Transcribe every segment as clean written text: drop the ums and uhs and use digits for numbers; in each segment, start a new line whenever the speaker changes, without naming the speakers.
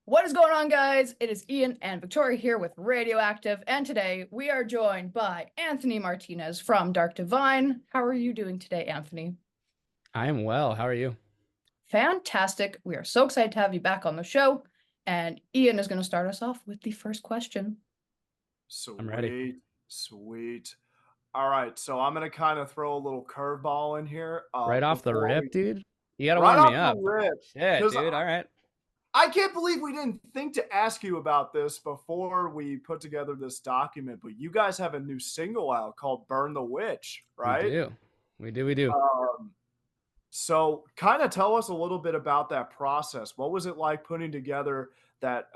What is going on, guys? It is Ian and Victoria here with RadioActive, and today we are joined by Anthony Martinez from Dark Divine. How are you doing today, Anthony?
I am well. How are you?
Fantastic. We are so excited to have you back on the show, and Ian is going to start us off with the first question.
I'm ready.
Sweet, sweet. All right, so I'm gonna kind of throw a little curveball in here.
Right off the
Before we
rip, dude. You gotta
right
warm me
off the
up.
rip,
Shit,
because
dude. All right.
I can't believe we didn't think to ask you about this before we put together this document. But you guys have a new single out called "Burn the Witch,"
We
right?
do. We do.
Um, so kind of tell us a little bit about that process. What was it like putting together that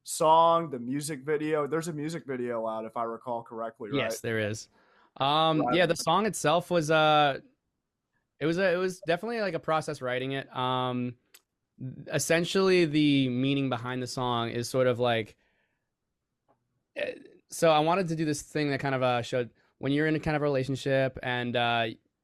song, the music video? There's a music video out, if I recall correctly, right?
Yes, there is.
Right.
Yeah, the song itself was it was definitely like a process writing it. Essentially the meaning behind the song is sort of like so I wanted to do this thing that kind of showed when you're in a kind of relationship and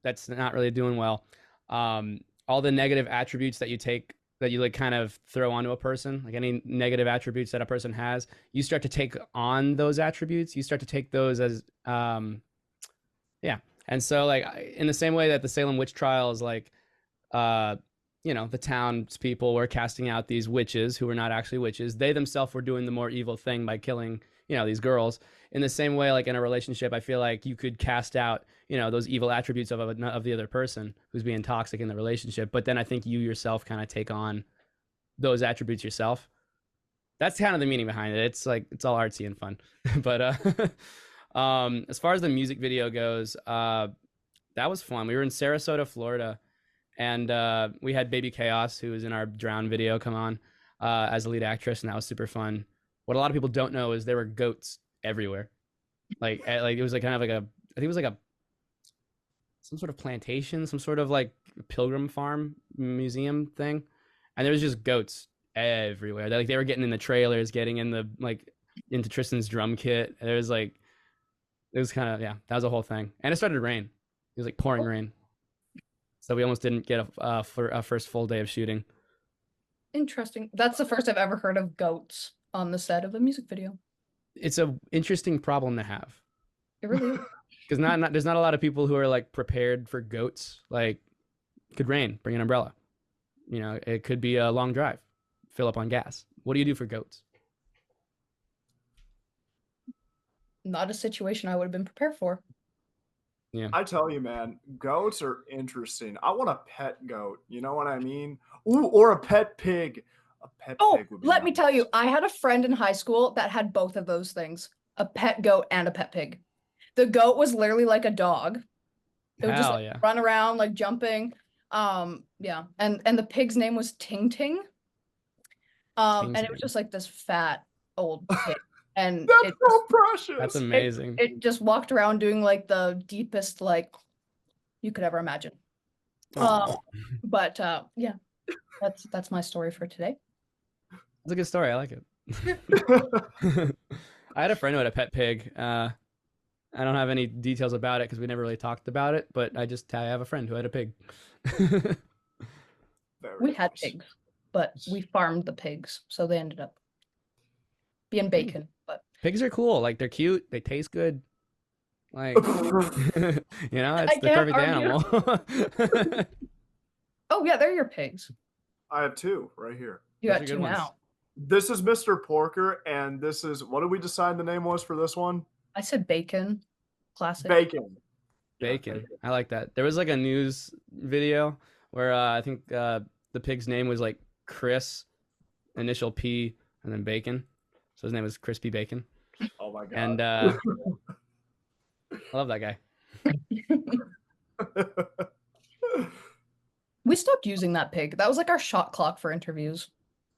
that's not really doing well. All the negative attributes that you take that you like kind of throw onto a person, like any negative attributes that a person has, you start to take on those attributes. You start to take those as yeah. And so like in the same way that the Salem witch trials, like uh the townspeople were casting out these witches who were not actually witches. They themselves were doing the more evil thing by killing, these girls. In the same way, like in a relationship, I feel like you could cast out, those evil attributes of the other person who's being toxic in the relationship. But then I think you yourself kind of take on those attributes yourself. That's kind of the meaning behind it. It's like it's all artsy and fun. But as far as the music video goes, that was fun. We were in Sarasota, Florida, and we had Baby Chaos, who was in our Drown video, come on as the lead actress, and that was super fun. What a lot of people don't know is there were goats everywhere. Like it was like kind of like I think it was like some sort of plantation, some sort of like pilgrim farm museum thing, and there was just goats everywhere. They were getting in the trailers, getting in the like into Tristan's drum kit. There was like it was kind of that was a whole thing, and it started to rain. It was like pouring rain. So we almost didn't get for a first full day of shooting.
Interesting. That's the first I've ever heard of goats on the set of a music video.
It's a interesting problem to have.
It really is.
Because there's not a lot of people who are like prepared for goats. Like, it could rain, bring an umbrella. It could be a long drive, fill up on gas. What do you do for goats?
Not a situation I would have been prepared for.
Yeah.
I tell you, man, goats are interesting. I want a pet goat. You know what I mean? Ooh, or a pet pig. A pet pig would be
let me
nice.
tell you, I had a friend in high school that had both of those things, a pet goat and a pet pig. The goat was literally like a dog. It would just
Hell yeah.
run around like jumping. Yeah. And the pig's name was Ting Ting. And it was just like this fat old pig. And
That's so precious.
That's amazing.
It just walked around doing like the deepest like you could ever imagine. But yeah, that's my story for today.
It's a good story. I like it. I had a friend who had a pet pig. I don't have any details about it because we never really talked about it, but I have a friend who had a pig.
We had pigs, but we farmed the pigs, so they ended up being bacon. But
pigs are cool. Like they're cute. They taste good. Like it's the perfect animal.
Oh yeah, they're your pigs.
I have two right here.
You got two now.
This is Mr. Porker, and this is what did we decide the name was for this one?
I said bacon. Classic.
Bacon.
Bacon. I like that. There was like a news video where I think the pig's name was like Chris, initial P, and then Bacon. So his name was Crispy Bacon.
Oh my god.
And I love that guy.
We stopped using that pig. That was like our shot clock for interviews.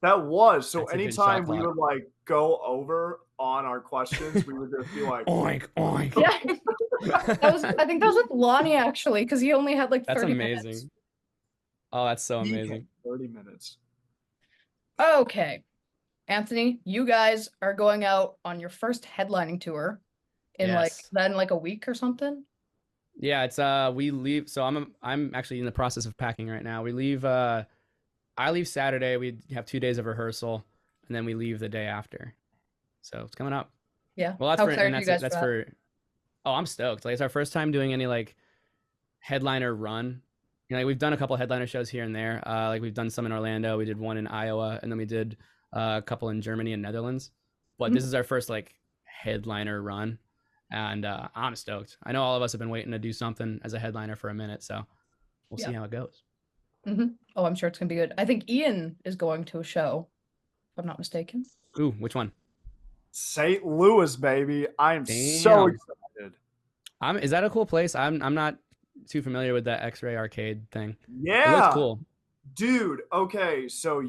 That was. So
That's a good
anytime
shot
we
clock.
would like go over on our questions, we would just be like
Oink, oink.
Yeah. I think that was with Lonnie actually, because he only had like 30
That's amazing.
minutes.
Oh, that's so amazing.
30 minutes.
Okay. Anthony, you guys are going out on your first headlining tour in
Yes.
like a week or something.
Yeah, it's we leave. So I'm actually in the process of packing right now. We leave. I leave Saturday. We have 2 days of rehearsal, and then we leave the day after. So it's coming up.
Yeah.
Well, that's
How
for
excited
and
are you
that's
guys for
for. Oh, I'm stoked. Like it's our first time doing any like headliner run. You know, like, we've done a couple headliner shows here and there. Like we've done some in Orlando. We did one in Iowa, and then we did a couple in Germany and Netherlands. But this is our first like headliner run, and I'm stoked. I know all of us have been waiting to do something as a headliner for a minute, so we'll see
Yeah.
how it goes.
Oh, I'm sure it's gonna be good. I think Ian is going to a show, if I'm not mistaken.
Ooh, which one?
St. Louis, baby. I am so
Damn.
excited.
Is that a cool place? I'm not too familiar with that X-ray arcade thing. It looks
Yeah.
cool.
Dude, okay, so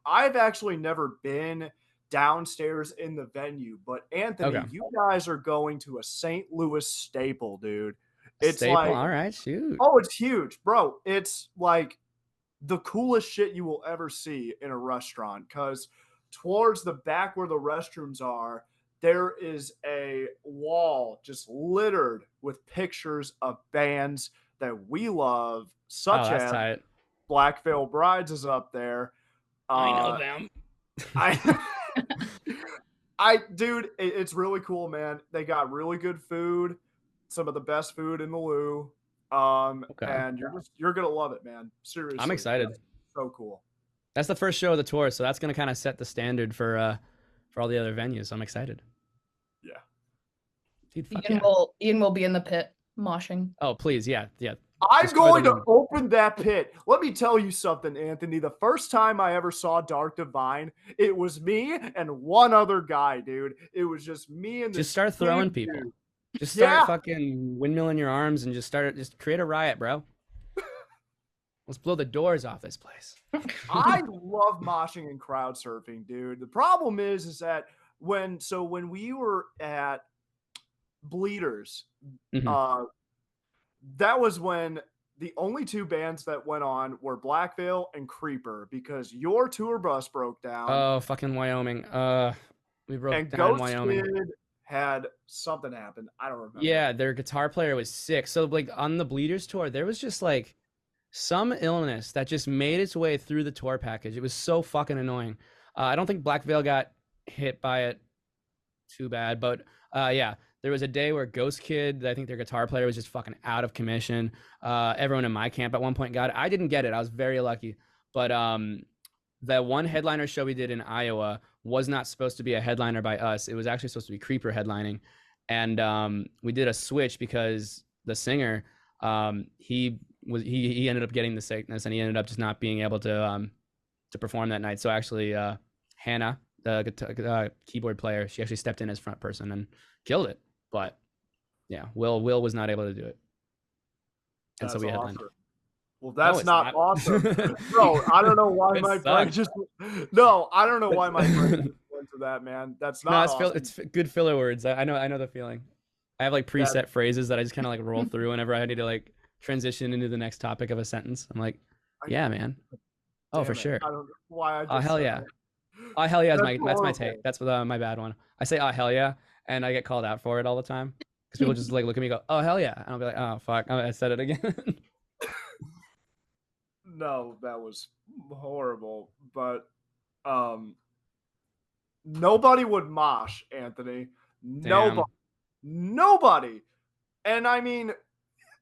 I've actually never been downstairs in the venue, but Anthony,
Okay.
you guys are going to a St. Louis staple, dude. It's
Staple.
like,
All right, shoot.
oh, it's huge, bro. It's like the coolest shit you will ever see in a restaurant because towards the back where the restrooms are, there is a wall just littered with pictures of bands that we love,
Oh,
such
that's
as
tight.
Black Veil Brides is up there.
I know them.
I, dude, it's really cool, man. They got really good food, some of the best food in the Lou.
Okay.
And you're gonna love it, man. Seriously,
I'm excited.
that's so cool.
That's the first show of the tour, so that's gonna kind of set the standard for all the other venues. I'm excited.
Yeah.
Dude, fuck
Ian
yeah.
Ian will be in the pit moshing.
Oh, please, yeah.
I'm
Destroy
going
the
to
room.
open that pit. Let me tell you something, Anthony. The first time I ever saw Dark Divine, it was me and one other guy, dude. It was just me and
Just
this
start throwing
big
people.
dude.
Just start
Yeah.
fucking windmilling your arms and just create a riot, bro. Let's blow the doors off this place.
I love moshing and crowd surfing, dude. The problem is that when we were at Bleeders,
Mhm.
that was when the only two bands that went on were Black Veil and Creeper because your tour bus broke down
Oh, fucking Wyoming. We broke
and
down in
Ghost
Wyoming.
Kid had something happen. I don't remember.
Yeah, their guitar player was sick. So like on the Bleeders tour, there was just like some illness that just made its way through the tour package. It was so fucking annoying. I don't think Black Veil got hit by it too bad, but yeah, there was a day where Ghost Kid, I think their guitar player was just fucking out of commission. Everyone in my camp at one point got it. I didn't get it. I was very lucky. But the one headliner show we did in Iowa was not supposed to be a headliner by us. It was actually supposed to be Creeper headlining. And we did a switch because the singer, he ended up getting the sickness and he ended up just not being able to perform that night. So actually, Hannah, the keyboard player, she actually stepped in as front person and killed it. But yeah, Will was not able to do it, and so
That's
we headlined.
awesome. Well, that's
it's
not
not.
awesome. Bro, I don't know why
It
my brain
sucks.
just no, I don't know why my brain went to that, man. That's
No,
not awesome.
it's good filler words. I know the feeling. I have like preset
That-
phrases that I just kind of like roll through whenever I need to like transition into the next topic of a sentence. I'm like, yeah, man. Oh,
Damn
for
it.
sure.
I don't know why I
Oh,
just
hell
said
yeah.
that.
Oh, hell yeah is
That's
that's my
horrible.
take. That's my bad one. I say, oh, hell yeah, and I get called out for it all the time because people just like look at me and go, oh, hell yeah, and I'll be like, oh, fuck, I said it again.
No, that was horrible. But nobody would mosh, Anthony. Nobody.
Damn.
Nobody. And I mean,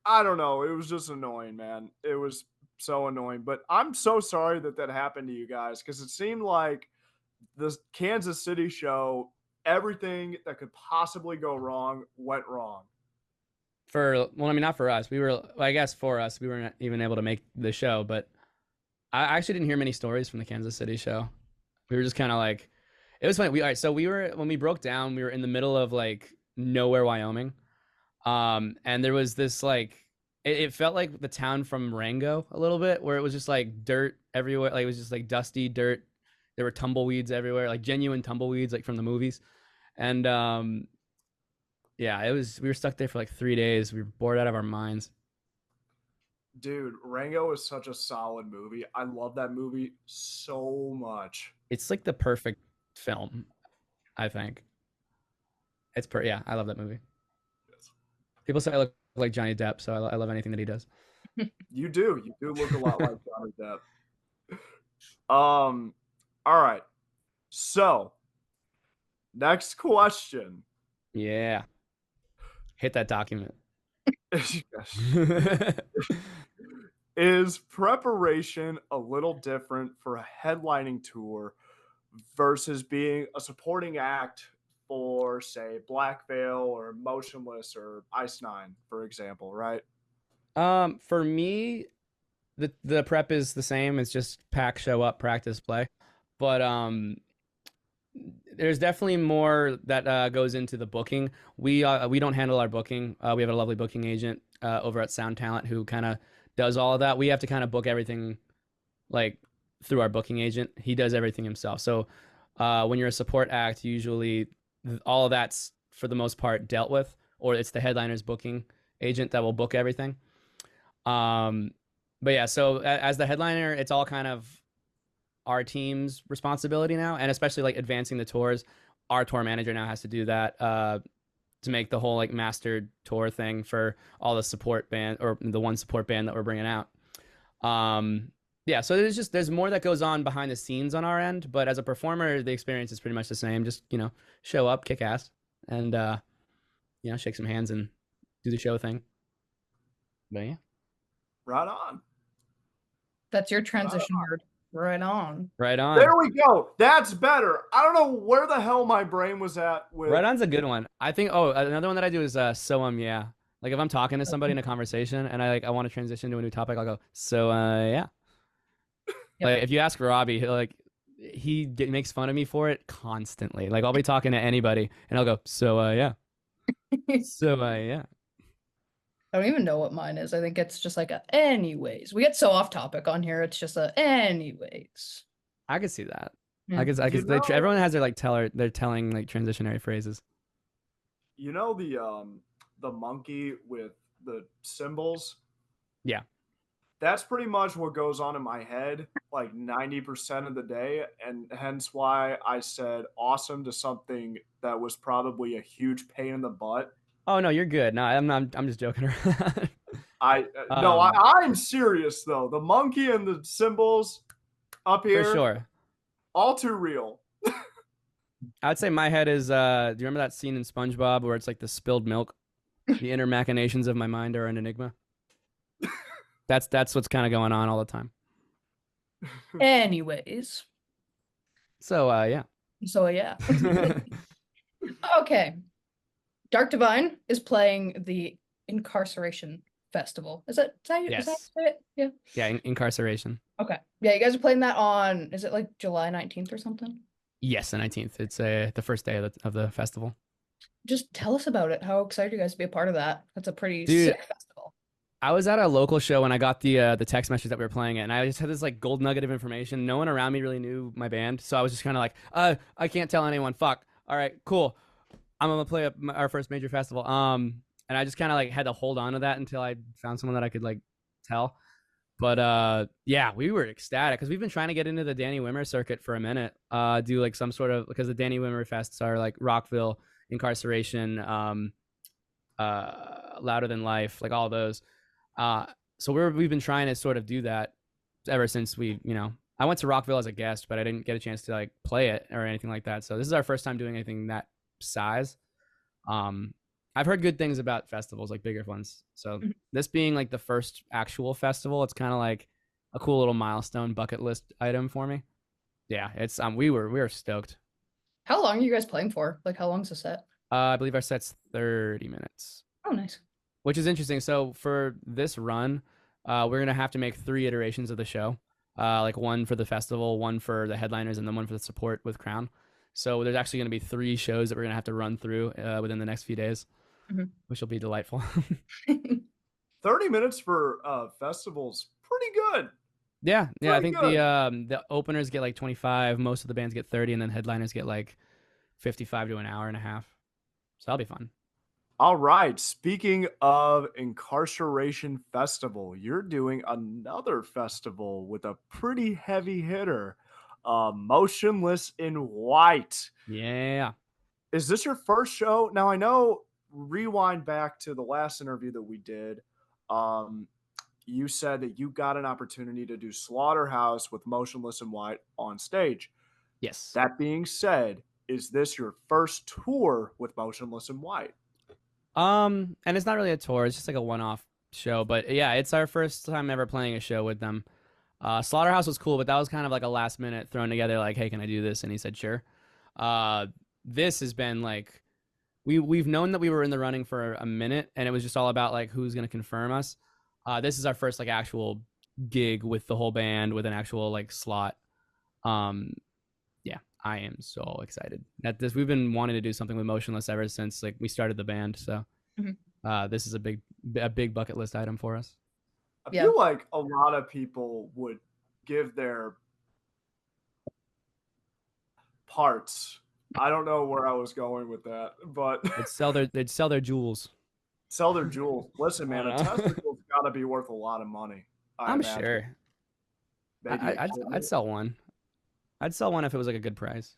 I don't know. It was just annoying, man. It was so annoying. But I'm so sorry that happened to you guys because it seemed like the Kansas City show, everything that could possibly go wrong went wrong.
Well, I mean, not for us. I guess for us, we weren't even able to make the show, but I actually didn't hear many stories from the Kansas City show. We were just kind of like, it was funny. All right, so when we broke down, we were in the middle of like nowhere, Wyoming. And there was this like, it felt like the town from Rango a little bit, where it was just like dirt everywhere. Like it was just like dusty dirt. There were tumbleweeds everywhere, like genuine tumbleweeds, like from the movies. And yeah, we were stuck there for like 3 days. We were bored out of our minds.
Dude, Rango is such a solid movie. I love that movie so much.
It's like the perfect film, I think. Yeah, I love that movie.
Yes.
People say I look like Johnny Depp, so I love anything that he does.
You do. You do look a lot like Johnny Depp. All right. So, next question.
Yeah. Hit that document.
Is preparation a little different for a headlining tour versus being a supporting act for, say, Black Veil or Motionless or Ice Nine, for example, right?
For me, the prep is the same. It's just pack, show up, practice, play. But there's definitely more that goes into the booking. We don't handle our booking. We have a lovely booking agent over at Sound Talent who kind of does all of that. We have to kind of book everything like through our booking agent. He does everything himself. So when you're a support act, usually all of that's for the most part dealt with, or it's the headliner's booking agent that will book everything. Um, but yeah, so as the headliner, it's all kind of our team's responsibility now, and especially like advancing the tours. Our tour manager now has to do that to make the whole like mastered tour thing for all the support band or the one support band that we're bringing out. Um, yeah, so there's more that goes on behind the scenes on our end, but as a performer, the experience is pretty much the same. Just show up, kick ass, and shake some hands and do the show thing. But yeah,
Right on.
That's your transition word. Right on.
right on.
There we go. That's better. I don't know where the hell my brain was at with.
Right on's a good one. I think. Oh, another one that I do is yeah. Like if I'm talking to somebody in a conversation and I want to transition to a new topic, I'll go yeah.
Yep.
Like if you ask Robbie, he makes fun of me for it constantly. Like I'll be talking to anybody and I'll go yeah. Yeah.
I don't even know what mine is. I think it's just like a anyways. We get so off topic on here. It's just a anyways.
I could see that.
Yeah.
I could. Everyone has their like they're telling like transitionary phrases.
You know the monkey with the symbols?
Yeah.
That's pretty much what goes on in my head like 90% of the day, and hence why I said awesome to something that was probably a huge pain in the butt.
Oh no, you're good. No, I'm not. I'm just joking around.
I'm serious though. The monkey and the symbols up here,
for sure,
all too real.
I'd say my head is. Do you remember that scene in SpongeBob where it's like the spilled milk? The inner machinations of my mind are an enigma. That's what's kind of going on all the time.
Anyways.
So yeah.
So yeah. Okay. Dark Divine is playing the Incarceration Festival. Is that
Yes.
it? Yeah.
Yeah, incarceration.
Okay. Yeah, you guys are playing that on, is it like July 19th or something?
Yes, the 19th. It's the first day of the festival.
Just tell us about it. How excited are you guys to be a part of that? That's a pretty
Dude,
sick festival.
I was at a local show and I got the text message that we were playing it, and I just had this like gold nugget of information. No one around me really knew my band, so I was just kind of like, I can't tell anyone. Fuck. All right, cool. I'm gonna play our first major festival. And I just kind of like had to hold on to that until I found someone that I could like tell. But yeah, we were ecstatic because we've been trying to get into the Danny Wimmer circuit for a minute. Do like some sort of, because the Danny Wimmer fests are like Rockville, Incarceration, Louder Than Life, like all those. So we've been trying to sort of do that ever since I went to Rockville as a guest, but I didn't get a chance to like play it or anything like that. So this is our first time doing anything that size. I've heard good things about festivals, like bigger ones. So this being like the first actual festival, it's kind of like a cool little milestone bucket list item for me. Yeah, it's we were stoked.
How long are you guys playing for? Like how long's the set?
I believe our set's 30 minutes.
Oh, nice.
Which is interesting. So for this run, we're gonna have to make 3 iterations of the show. Like one for the festival, one for the headliners, and then one for the support with Crown. So there's actually going to be 3 shows that we're going to have to run through within the next few days, which will be delightful.
30 minutes for festivals, pretty good.
Yeah.
Pretty
I think
good.
the openers get like 25, most of the bands get 30, and then headliners get like 55 to an hour and a half. So that'll be fun.
All right. Speaking of Incarceration Festival, you're doing another festival with a pretty heavy hitter. Motionless in White.
Yeah.
Is this your first show? Now I know, rewind back to the last interview that we did. You said that you got an opportunity to do Slaughterhouse with Motionless in White on stage.
Yes.
That being said, is this your first tour with Motionless in White?
And it's not really a tour, it's just like a one-off show, but yeah, it's our first time ever playing a show with them. Slaughterhouse was cool, but that was kind of like a last minute thrown together, like, hey, can I do this? And he said, sure. This has been like we've known that we were in the running for a minute, and it was just all about like who's gonna confirm us. This is our first like actual gig with the whole band with an actual like slot. Um, yeah, I am so excited at this. We've been wanting to do something with Motionless ever since like we started the band, so this is a big bucket list item for us.
I
Yeah.
feel like a lot of people would give their parts. I don't know where I was going with that, but
They'd sell their jewels.
sell their jewels. Listen, man, a
I don't know.
testicle's got to be worth a lot of money. I
I'm
imagine.
sure.
Maybe a kidney.
I'd sell one. I'd sell one if it was like a good price.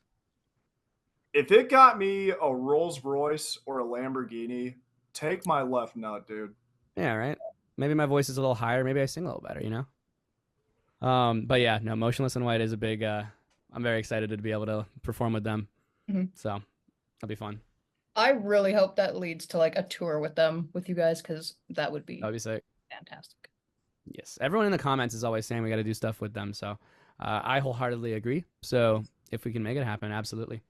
If it got me a Rolls Royce or a Lamborghini, take my left nut, dude.
Yeah, right. Maybe my voice is a little higher. Maybe I sing a little better, you know. But yeah, no, Motionless in White is a big. I'm very excited to be able to perform with them. So that'll be fun.
I really hope that leads to like a tour with them, with you guys, because that would be
That'll be sick.
fantastic.
Yes, everyone in the comments is always saying we got to do stuff with them. So I wholeheartedly agree. So if we can make it happen, absolutely.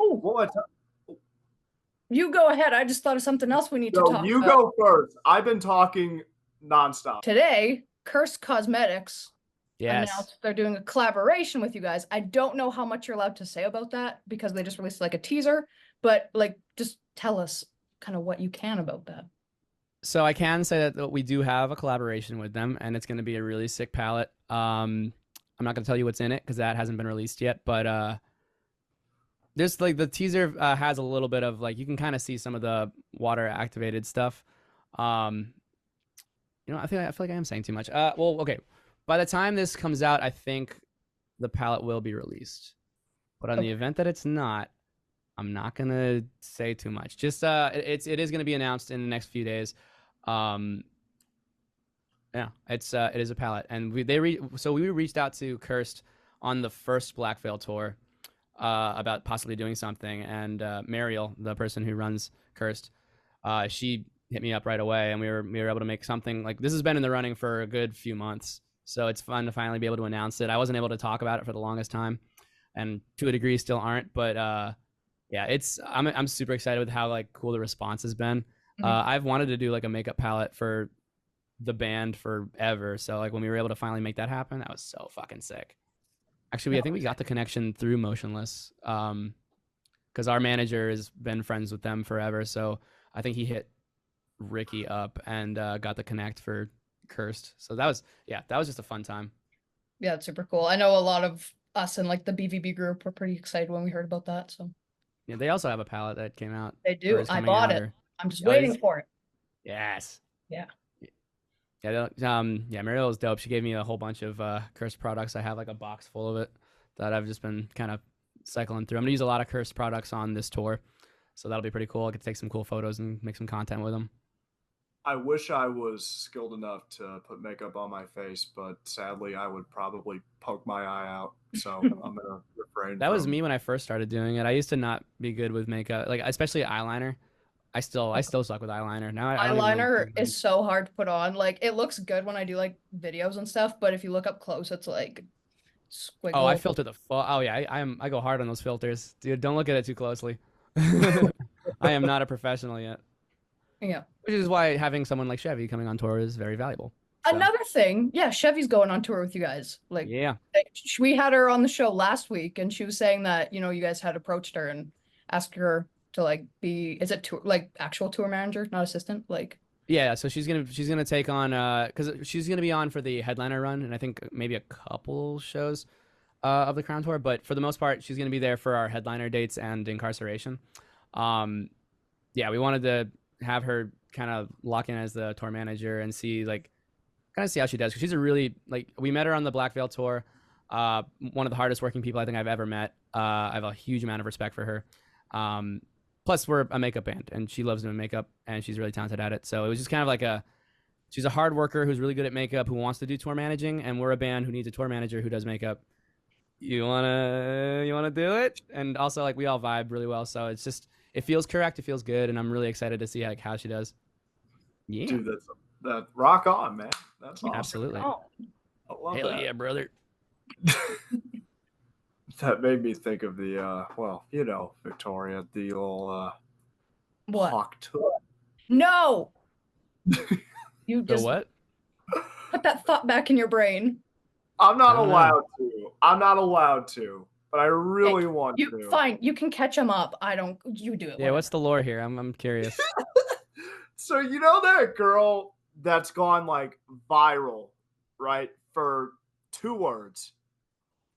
Oh,
Well,
you go ahead. I just thought of something else we need to
so
talk
you
about.
go first. I've been talking nonstop.
Today, Curst Kosmetics
Yes.
announced they're doing a collaboration with you guys. I don't know how much you're allowed to say about that because they just released like a teaser, but like just tell us kind of what you can about that.
So I can say that we do have a collaboration with them, and it's going to be a really sick palette. I'm not going to tell you what's in it because that hasn't been released yet, but there's like the teaser has a little bit of like you can kind of see some of the water activated stuff. I feel like I am saying too much. Well, okay. By the time this comes out, I think the palette will be released. But on the event that it's not, I'm not gonna say too much. Just it is gonna be announced in the next few days. Yeah, it is a palette, and we reached out to Curst on the first Black Veil tour about possibly doing something, and Mariel, the person who runs Curst, she hit me up right away, and we were able to make something. Like, this has been in the running for a good few months, so it's fun to finally be able to announce it. I wasn't able to talk about it for the longest time, and to a degree still aren't, but yeah, I'm super excited with how like cool the response has been. I've wanted to do like a makeup palette for the band forever, so like when we were able to finally make that happen, that was so fucking sick. Actually, I think we got the connection through Motionless, because our manager has been friends with them forever, so I think he hit Ricky up and got the connect for Curst. So that was just a fun time.
Yeah, it's super cool. I know a lot of us in like the BVB group were pretty excited when we heard about that. So
yeah, they also have a palette that came out.
they do. I bought it. I'm just waiting for it.
Yes.
Yeah.
Yeah, Mariel is dope. She gave me a whole bunch of Curst products. I have like a box full of it that I've just been kind of cycling through. I'm gonna use a lot of Curst products on this tour, so that'll be pretty cool. I could take some cool photos and make some content with them.
I wish I was skilled enough to put makeup on my face, but sadly, I would probably poke my eye out. So I'm gonna refrain.
That was me when I first started doing it. I used to not be good with makeup, like especially eyeliner. I still suck with eyeliner. Now I don't even
eyeliner is so hard to put on. Like, it looks good when I do like videos and stuff, but if you look up close, it's like squiggle.
Oh, I filter the oh yeah, I go hard on those filters, dude. Don't look at it too closely. I am not a professional yet.
Yeah.
Which is why having someone like Chevy coming on tour is very valuable. So.
Another thing, yeah, Chevy's going on tour with you guys. Like,
yeah,
we had her on the show last week, and she was saying that you guys had approached her and asked her to like be, is it tour, like actual tour manager, not assistant, like.
Yeah, so she's gonna take on because she's gonna be on for the headliner run, and I think maybe a couple shows of the Crown tour, but for the most part, she's gonna be there for our headliner dates and Incarceration. Yeah, we wanted to have her kind of lock in as the tour manager and see how she does, because she's a really, like, we met her on the Black Veil tour, one of the hardest working people I think I've ever met. I have a huge amount of respect for her. Plus we're a makeup band and she loves doing makeup and she's really talented at it, so it was just kind of like she's a hard worker who's really good at makeup, who wants to do tour managing, and we're a band who needs a tour manager who does makeup. you wanna do it? And also like we all vibe really well, so it's just it feels correct, it feels good, and I'm really excited to see like how she does. Yeah,
Dude, that rock on, man. That's awesome.
absolutely.
Oh,
I love
Hell
that.
yeah, brother.
That made me think of the well, Victoria, the old
what?
hawk tour.
No, you
The
just
what?
put that thought back in your brain.
I'm
I
not
don't know.
allowed to. I'm not allowed to, but I
Hey,
really want
you
to.
fine. You can catch him up. I don't. You do it.
Yeah, what's
Whatever.
the lore here? I'm curious.
So you know that girl that's gone like viral, right? For 2 words.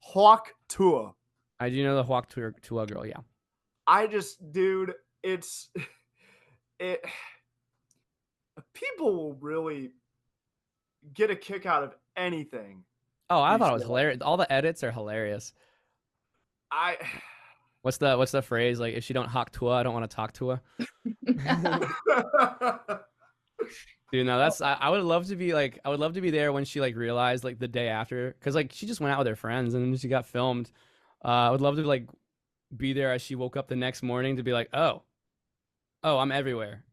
Hawk tour.
I do know the Hawk Tua girl, yeah.
I just, dude, it's it people will really get a kick out of anything
Oh, I
you
thought
say.
it was hilarious. All the edits are hilarious.
I
What's the phrase? Like if she don't Hawk Tua, I don't want to talk to her. Dude, no,
Oh,
I would love to be like I would love to be there when she like realized like the day after because like she just went out with her friends and then she got filmed. I would love to like be there as she woke up the next morning to be like, oh, I'm everywhere.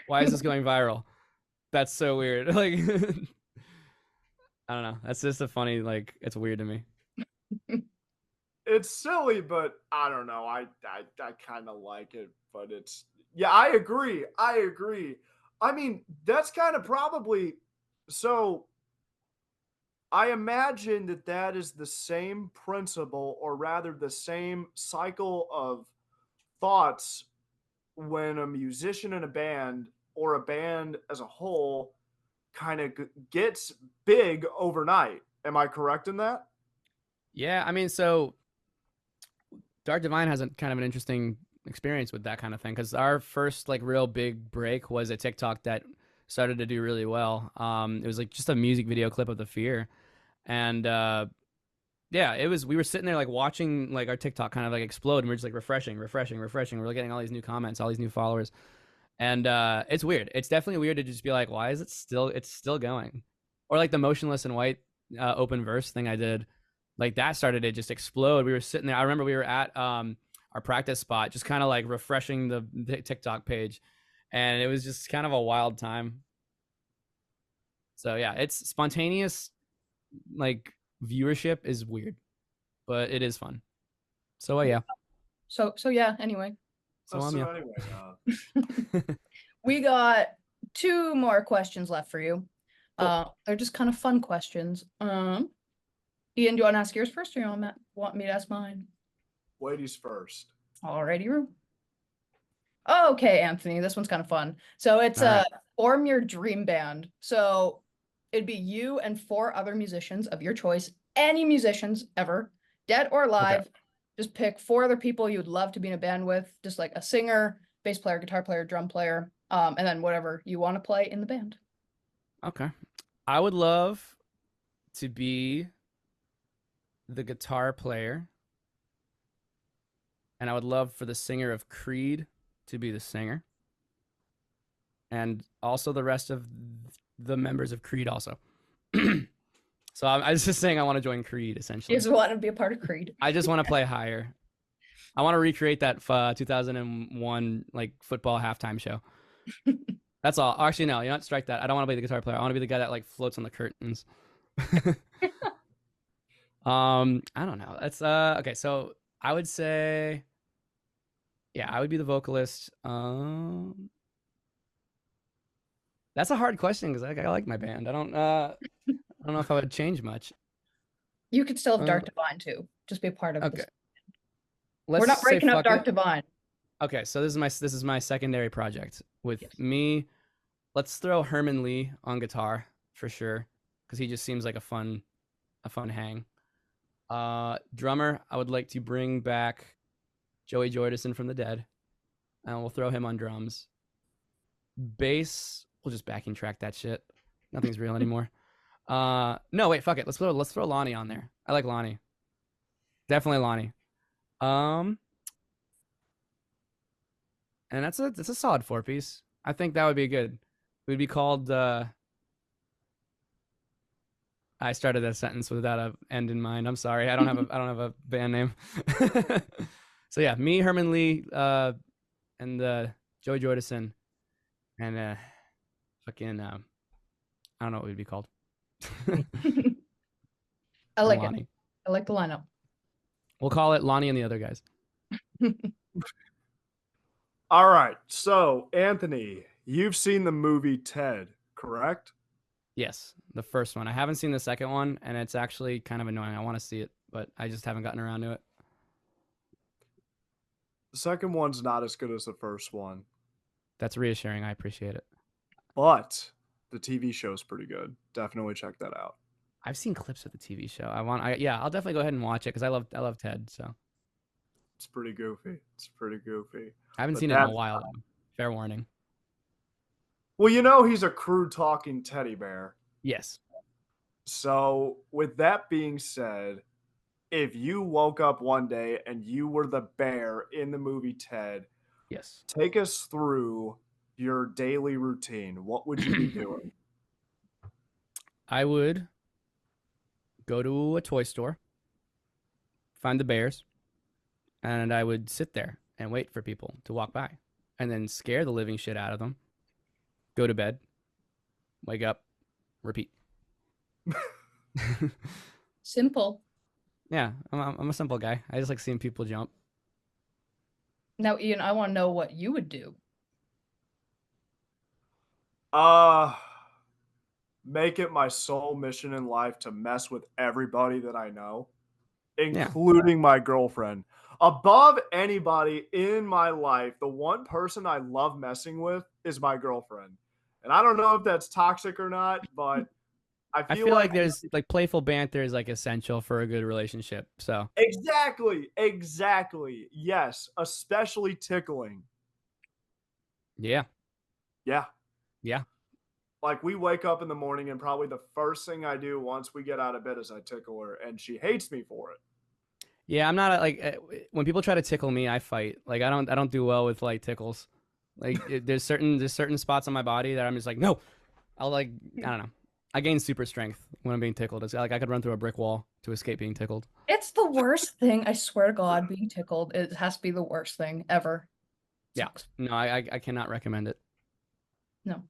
Why is this going viral? That's so weird. Like I don't know. That's just a funny like it's weird to me.
it's silly, but I don't know. I kind of like it, but it's yeah. I agree. I agree. I mean, that's kind of probably so. I imagine that that is the same principle, or rather, the same cycle of thoughts when a musician in a band or a band as a whole kind of gets big overnight. Am I correct in that?
Yeah, I mean, so Dark Divine has a kind of an interesting experience with that kind of thing because our first like real big break was a TikTok that started to do really well. It was like just a music video clip of the Fear, and yeah, it was. We were sitting there like watching like our TikTok kind of like explode, and we're just like refreshing. We're getting all these new comments, all these new followers, and it's weird. It's definitely weird to just be like, why is it still? It's still going, or like the Motionless in White open verse thing I did, like that started to just explode. We were sitting there. I remember we were at our practice spot, just kind of like refreshing the TikTok page, and it was just kind of a wild time. So yeah, it's spontaneous. Like viewership is weird, but it is fun. So yeah,
so yeah. Anyway,
so
So
yeah.
anyway,
we got two more questions left for you.
cool.
They're just kind of fun questions. Ian, do you want to ask yours first, or you want me to ask mine?
Ladies first.
Alrighty, Roo. Okay, Anthony, this one's kind of fun. So it's
All right.
form your dream band. So it'd be you and 4 other musicians of your choice, any musicians ever, dead or
Okay.
alive. Just pick 4 other people you would love to be in a band with, just like a singer, bass player, guitar player, drum player, and then whatever you want to play in the band.
Okay. I would love to be the guitar player, and I would love for the singer of Creed to be the singer, and also the rest of the members of Creed also. So I was just saying I want to join Creed
You
essentially.
just want to be a part of Creed.
I just want to play higher. I want to recreate that 2001 like football halftime show. That's all. Actually, no, you don't strike that. I don't want to be the guitar player. I want to be the guy that like floats on the curtains. I don't know. That's okay. So I would say, yeah, I would be the vocalist. That's a hard question because I like my band. I don't know if I would change much.
You could still have
Uh,
Dark Divine too. Just be a part of
okay,
this.
let's
We're not
say
breaking up
fuck
Dark
it.
Divine.
Okay, so this is my secondary project with
Yes.
me. Let's throw Herman Lee on guitar for sure because he just seems like a fun hang. Drummer, I would like to bring back Joey Jordison from the dead, and we'll throw him on drums. Bass, we'll just backing track that shit. Nothing's real anymore. No, wait, fuck it. Let's throw Lonnie on there. I like Lonnie. Definitely Lonnie. Um, and that's a solid 4 piece. I think that would be good. It would be called I started that sentence without a end in mind. I'm sorry. I don't have a band name. So yeah, me, Herman Lee, and Joey Jordison, and fucking I don't know what we'd be called.
I
And
like it.
Lonnie.
I like the lineup.
We'll call it Lonnie and the other guys.
All right. So, Anthony, you've seen the movie Ted, correct?
Yes, the first one. I haven't seen the second one, and it's actually kind of annoying. I want to see it, but I just haven't gotten around to it.
The second one's not as good as the first one,
That's reassuring. I appreciate it.
but the TV show's pretty good. Definitely check that out.
I've seen clips of the TV show. Yeah, I'll definitely go ahead and watch it because I love Ted. So
It's pretty goofy. It's pretty goofy.
I haven't
But
seen it in a
that's
while. Though. Fair warning.
Well, you know he's a crude talking teddy bear.
Yes.
So, with that being said, if you woke up one day and you were the bear in the movie Ted,
Yes.
take us through your daily routine. What would you be doing?
I would go to a toy store, find the bears, and I would sit there and wait for people to walk by and then scare the living shit out of them. Go to bed, wake up, repeat.
Simple.
Yeah, I'm a simple guy. I just like seeing people jump.
Now, Ian, I want to know what you would do.
Make it my sole mission in life to mess with everybody that I know,
Yeah.
including my girlfriend. Above anybody in my life, the one person I love messing with is my girlfriend. And I don't know if that's toxic or not, but I
I
feel
feel like there's like playful banter is like essential for a good relationship. So
exactly. Yes, especially tickling.
yeah,
Yeah.
yeah.
Like we wake up in the morning and probably the first thing I do once we get out of bed is I tickle her and she hates me for it.
Yeah, I'm not when people try to tickle me, I fight. Like I don't do well with like tickles. Like there's certain spots on my body that I'm just like no. I'll like I don't know. I gain super strength when I'm being tickled. It's like I could run through a brick wall to escape being tickled.
It's the worst thing. I swear to God, being tickled, it has to be the worst thing ever.
Yeah.
Sucks.
No, I cannot recommend it.
No.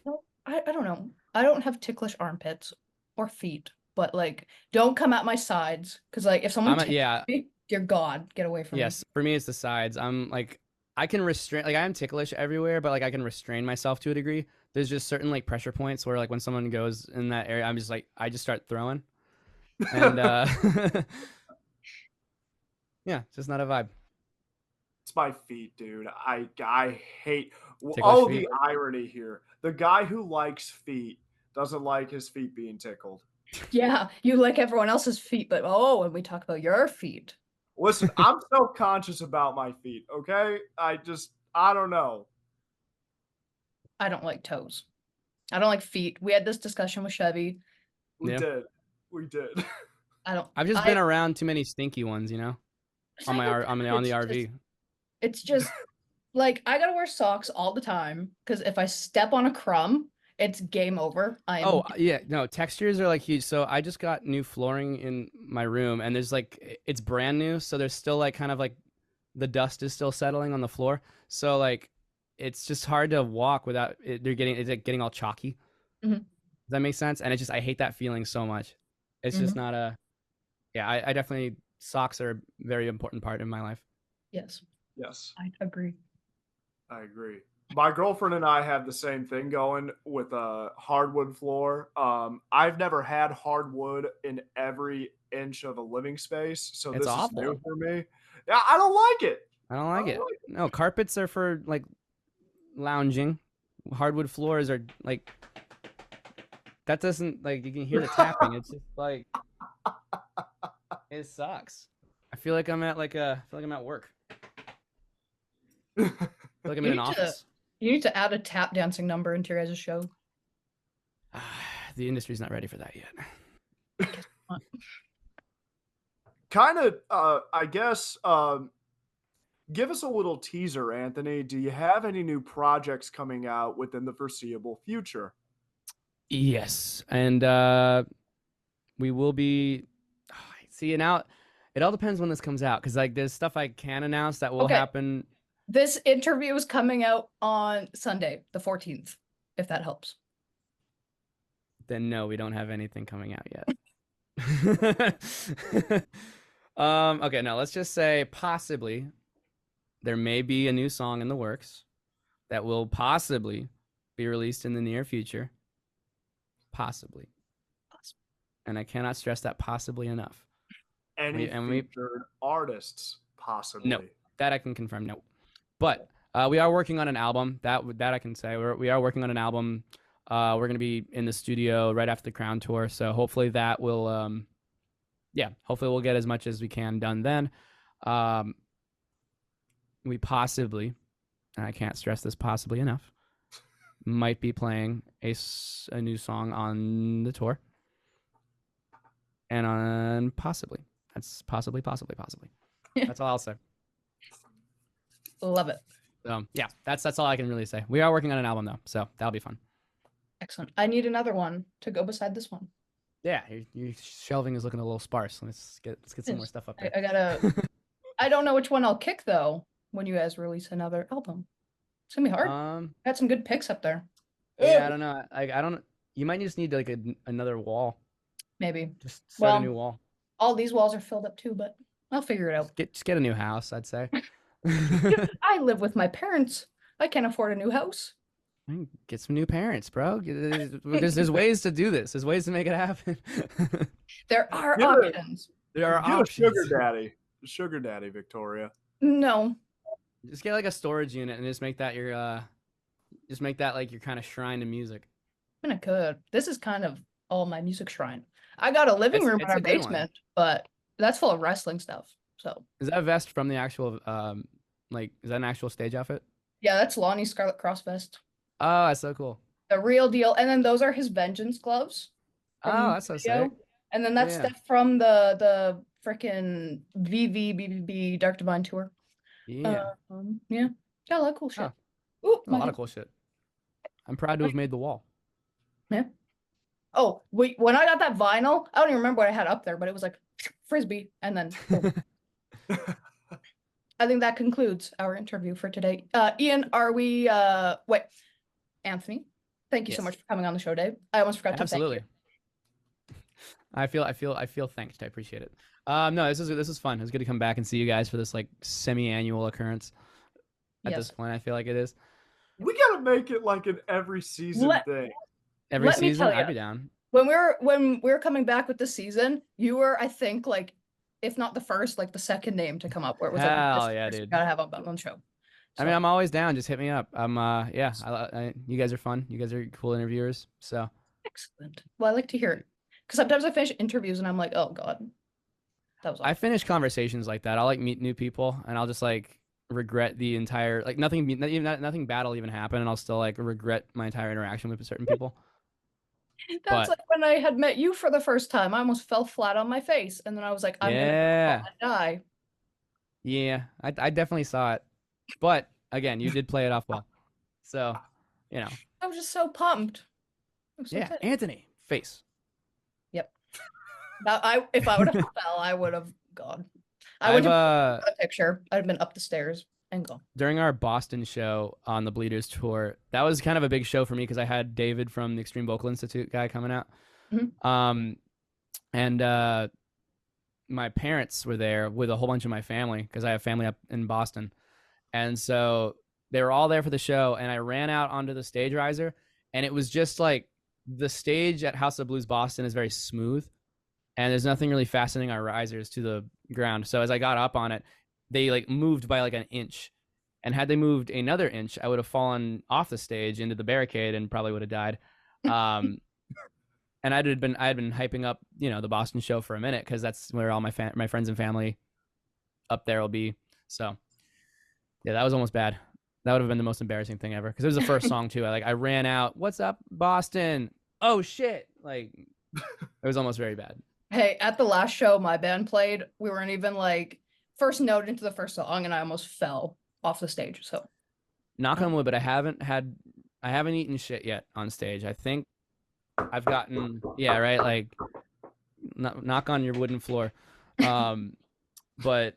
No, I don't know. I don't have ticklish armpits or feet, but like, don't come at my sides because like if someone tickles me, dear God, get away from me.
Yes, for me it's the sides. I'm like I can restrain like I'm ticklish everywhere, but like I can restrain myself to a degree. There's just certain like pressure points where like when someone goes in that area, I'm just like I just start throwing. And yeah, it's just not a vibe.
It's my feet, dude. I hate
Ticklish feet.
the irony here. The guy who likes feet doesn't like his feet being tickled.
Yeah, you like everyone else's feet, but oh, when we talk about your feet.
Listen, I'm self-conscious about my feet, okay? I don't know.
I don't like toes. I don't like feet. We had this discussion with Chevy.
We
Yeah.
did. We did.
I've just been around too many stinky ones, you know, on my on the RV.
It's just like I gotta wear socks all the time because if I step on a crumb, it's game over.
Oh yeah, no, textures are like huge. So I just got new flooring in my room, and there's like it's brand new, so there's still like kind of like the dust is still settling on the floor. So like it's just hard to walk without it. It's like getting all chalky.
Mhm.
Does that make sense? And I hate that feeling so much. It's just not a. Yeah, I definitely socks are a very important part in my life.
Yes.
Yes.
I agree.
I agree. My girlfriend and I have the same thing going with a hardwood floor. I've never had hardwood in every inch of a living space, so
It's
this
awful.
is new for me. Yeah, I don't like it.
I don't like it. No, carpets are for like lounging. Hardwood floors are like that doesn't like you can hear the tapping. It's just like it sucks. I feel like I'm at work. I feel like I'm in an office.
You need to add a tap dancing number into your guys' show.
The industry's not ready for that yet.
Kind of, I guess, give us a little teaser, Anthony. Do you have any new projects coming out within the foreseeable future?
Yes, and we will be. See, now it all depends when this comes out, because like there's stuff I can announce that will happen.
This interview is coming out on Sunday, the 14th, if that helps.
Then no, we don't have anything coming out yet. Okay, no, let's just say possibly there may be a new song in the works that will possibly be released in the near future. Possibly. And I cannot stress that possibly enough.
Any featured artists, possibly?
No, that I can confirm. No, but we are working on an album. That I can say. We are working on an album. We're gonna be in the studio right after the Crown tour, so hopefully that will, hopefully we'll get as much as we can done then. We possibly, and I can't stress this possibly enough, might be playing a new song on the tour, and on possibly. That's possibly. That's all I'll say.
Love it.
Yeah, that's all I can really say. We are working on an album though, so that'll be fun.
Excellent. I need another one to go beside this one.
Yeah, your shelving is looking a little sparse. Let's get some more stuff up there.
I gotta. I don't know which one I'll kick though when you guys release another album. It's gonna be hard. Got some good picks up there.
Yeah, I don't know. I don't. You might just need like another wall.
Maybe.
Just start a new wall.
All these walls are filled up too, but I'll figure it out.
Just get a new house, I'd say.
I live with my parents. I can't afford a new house.
Get some new parents, bro. There's ways to do this. There's ways to make it happen.
There are options.
There are options.
Sugar daddy, Victoria.
No.
Just get like a storage unit and just make that your just make that like your kind of shrine to music.
I mean, I could. This is kind of all my music shrine. I got a living room in our basement, but that's full of wrestling stuff. So
is that vest from the actual like is that an actual stage outfit?
Yeah, that's Lonnie's Scarlet Cross vest.
Oh, that's so cool.
The real deal. And then those are his Vengeance gloves.
Oh, that's so sick.
And then that's stuff from the freaking VVBBB Dark Divine tour.
Yeah.
Yeah. Got a lot of cool shit.
Ooh, a lot of cool shit. I'm proud to have made the wall.
Yeah. Oh, wait, when I got that vinyl, I don't even remember what I had up there, but it was like frisbee and then I think that concludes our interview for today. Ian, are we wait, Anthony, thank you so much for coming on the show, Dave. I almost forgot to thank you.
I feel thanked. I appreciate it. No, this is fun. It was good to come back and see you guys for this like semi-annual occurrence. At this point, I feel like it is.
We gotta make it like an every season thing.
Every season, I'd be down.
When we're coming back with the season, you were, I think, like, if not the first, like the second name to come up. Where it was
hell yeah, dude.
Gotta have on the show.
So. I mean, I'm always down. Just hit me up. You guys are fun. You guys are cool interviewers. So
excellent. Well, I like to hear it because sometimes I finish interviews and I'm like, oh god, that was awful.
I finish conversations like that. I'll like meet new people and I'll just like regret the entire like nothing bad will even happen and I'll still like regret my entire interaction with certain people.
That's like when I had met you for the first time. I almost fell flat on my face, and then I was like, "I'm gonna die."
Yeah, I definitely saw it, but again, you did play it off well. So, you know,
I was just so pumped.
Yeah, Anthony, face.
Yep. If I would have fell, I would have gone. I would have a picture. I'd have been up the stairs and gone.
During our Boston show on the Bleeders tour, that was kind of a big show for me because I had David from the Extreme Vocal Institute guy coming out.
Mm-hmm.
And my parents were there with a whole bunch of my family because I have family up in Boston. And so they were all there for the show, and I ran out onto the stage riser, and it was just like the stage at House of Blues Boston is very smooth, and there's nothing really fastening our risers to the ground. So as I got up on it, they like moved by like an inch, and had they moved another inch, I would have fallen off the stage into the barricade and probably would have died. And I had been hyping up, you know, the Boston show for a minute because that's where all my friends and family up there will be. So yeah, that was almost bad. That would have been the most embarrassing thing ever because it was the first song too. I ran out. What's up, Boston? Oh shit! Like it was almost very bad.
Hey, at the last show my band played, we weren't even like first note into the first song, and I almost fell off the stage. So
knock on wood, but I haven't eaten shit yet on stage. I think I've gotten like knock on your wooden floor. But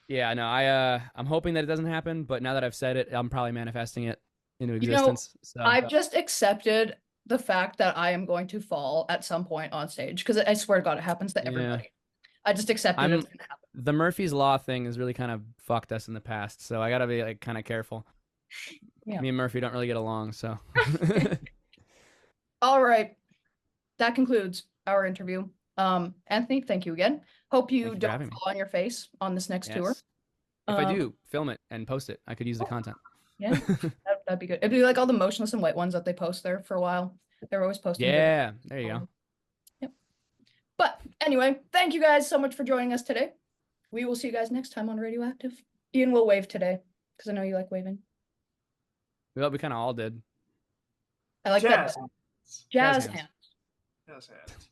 yeah, no, I'm hoping that it doesn't happen. But now that I've said it, I'm probably manifesting it into existence. So
I've just accepted the fact that I am going to fall at some point on stage because I swear to God, it happens to everybody. I just accepted it's gonna happen.
The Murphy's Law thing has really kind of fucked us in the past, so I gotta be like kind of careful.
Yeah.
Me and Murphy don't really get along, so.
All right, that concludes our interview. Anthony, thank you again. Hope you don't fall on your face on this next tour.
If I do, film it and post it. I could use the content.
Yeah, that'd be good. It'd be like all the motionless and white ones that they post there for a while. They're always posting.
Yeah, there you go.
Yep. But anyway, thank you guys so much for joining us today. We will see you guys next time on Radioactive. Ian will wave today because I know you like waving.
Well, we kind of all did.
I like that. Jazz hands.
Jazz hands.